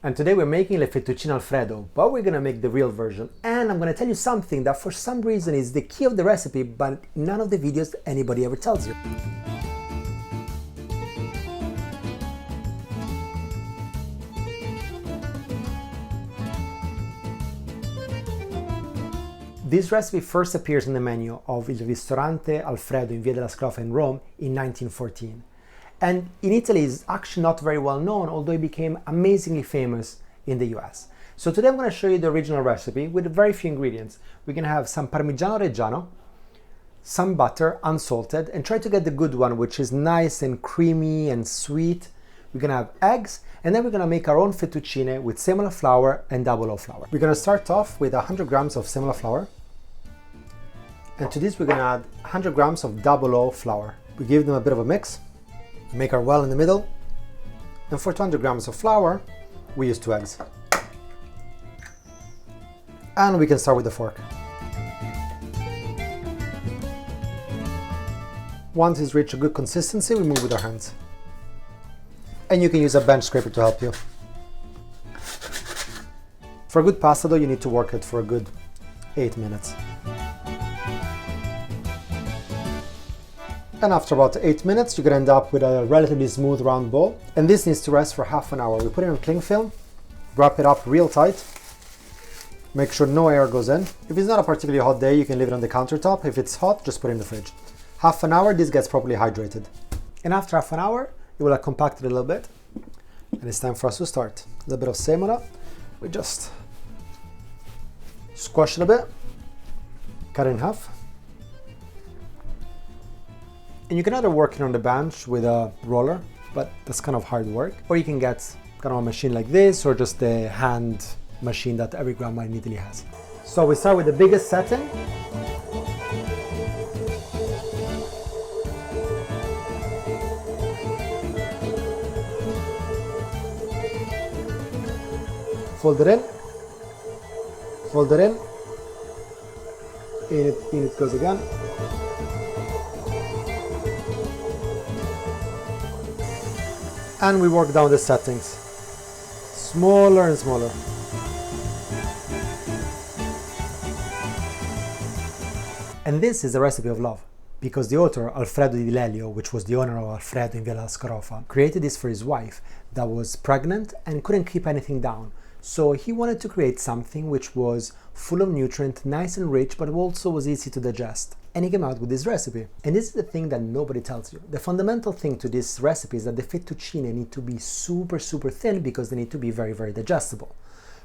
And today we're making the Fettuccine Alfredo, but we're gonna make the real version. And I'm gonna tell you something that for some reason is the key of the recipe, but none of the videos anybody ever tells you. This recipe first appears in the menu of Il Ristorante Alfredo in Via Della Scrofa in Rome in 1914. And in Italy is actually not very well known, although it became amazingly famous in the US. So today I'm going to show you the original recipe with very few ingredients. We're going to have some Parmiggiano Reggiano, some butter, unsalted, and try to get the good one, which is nice and creamy and sweet. We're going to have eggs, and then we're going to make our own fettuccine with Semola flour and double O flour. We're going to start off with 100 grams of Semola flour. And to this we're going to add 100 grams of double O flour. We give them a bit of a mix. Make our well in the middle, and for 200 grams of flour we use 2 eggs. And we can start with the fork. Once it's reached a good consistency, we move with our hands. And you can use a bench scraper to help you. For a good pasta dough you need to work it for a good 8 minutes. And after about 8 minutes, you're going to end up with a relatively smooth round ball. And this needs to rest for half an hour. We put it on cling film, wrap it up real tight, make sure no air goes in. If it's not a particularly hot day, you can leave it on the countertop. If it's hot, just put it in the fridge. Half an hour, this gets properly hydrated. And after half an hour, it will have compacted a little bit. And it's time for us to start. A little bit of semola. We just squash it a bit, cut it in half. And you can either work it on the bench with a roller, but that's kind of hard work. Or you can get kind of a machine like this, or just the hand machine that every grandma in Italy has. So we start with the biggest setting. Fold it in. Fold it in. In it goes again. And we work down the settings, smaller and smaller. And this is a recipe of love, because the author, Alfredo di Lelio, which was the owner of Alfredo in Via Della Scrofa, created this for his wife that was pregnant and couldn't keep anything down. So he wanted to create something which was full of nutrient, nice and rich, but also was easy to digest. And he came out with this recipe. And this is the thing that nobody tells you. The fundamental thing to this recipe is that the fettuccine need to be super thin, because they need to be very digestible.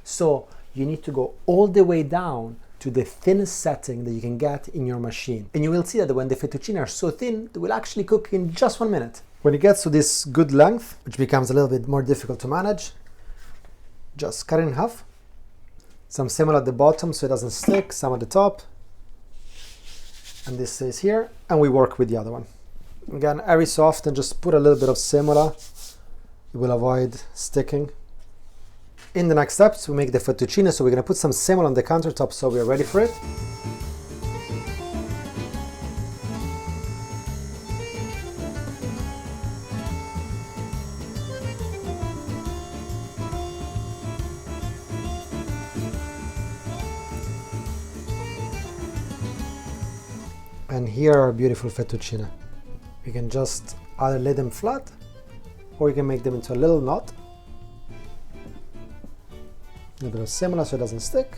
So you need to go all the way down to the thinnest setting that you can get in your machine. And you will see that when the fettuccine are so thin, they will actually cook in just 1 minute. When it gets to this good length, which becomes a little bit more difficult to manage, just cut it in half. Some semola at the bottom so it doesn't stick, some at the top. And this stays here, and we work with the other one. Again, every so often just put a little bit of semola. It will avoid sticking. In the next steps, we make the fettuccine, so we're going to put some semola on the countertop so we are ready for it. And here are beautiful fettuccine. We can just either lay them flat, or you can make them into a little knot. A little bit of semola so it doesn't stick.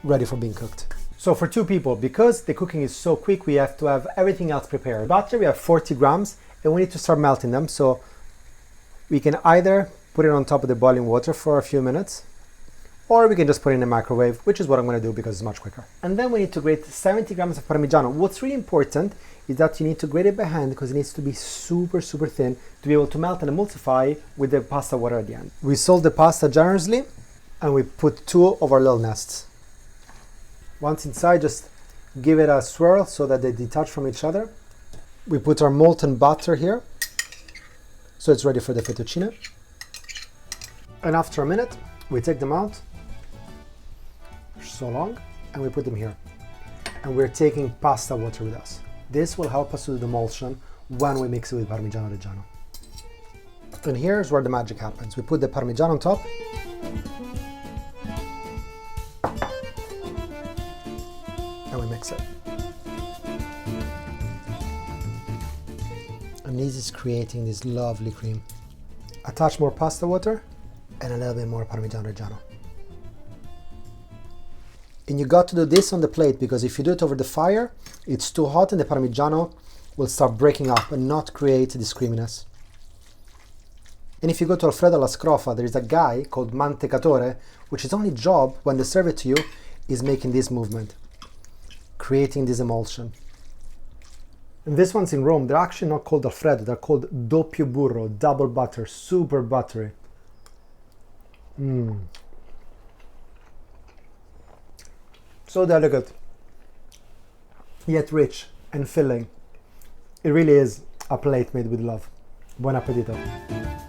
Ready for being cooked. So for 2 people, because the cooking is so quick, we have to have everything else prepared. Butter, we have 40 grams, and we need to start melting them. So we can either put it on top of the boiling water for a few minutes, or we can just put it in the microwave, which is what I'm going to do because it's much quicker. And then we need to grate 70 grams of Parmigiano. What's really important is that you need to grate it by hand, because it needs to be super thin to be able to melt and emulsify with the pasta water at the end. We salt the pasta generously, and we put 2 of our little nests. Once inside, just give it a swirl so that they detach from each other. We put our molten butter here, so it's ready for the fettuccine. And after a minute, we take them out. So long, and we put them here, and we're taking pasta water with us. This will help us to do the emulsion when we mix it with Parmigiano Reggiano. And here's where the magic happens. We put the Parmigiano on top. And we mix it. And this is creating this lovely cream. A touch more pasta water and a little bit more Parmigiano Reggiano. And you got to do this on the plate, because if you do it over the fire, it's too hot and the Parmigiano will start breaking up and not create this creaminess. And if you go to Alfredo alla Scrofa, there is a guy called Mantecatore, which his only job when they serve it to you is making this movement, creating this emulsion. And this one's in Rome. They're actually not called Alfredo, they're called Doppio Burro, double butter, super buttery. So delicate, yet rich and filling. It really is a plate made with love. Buon appetito.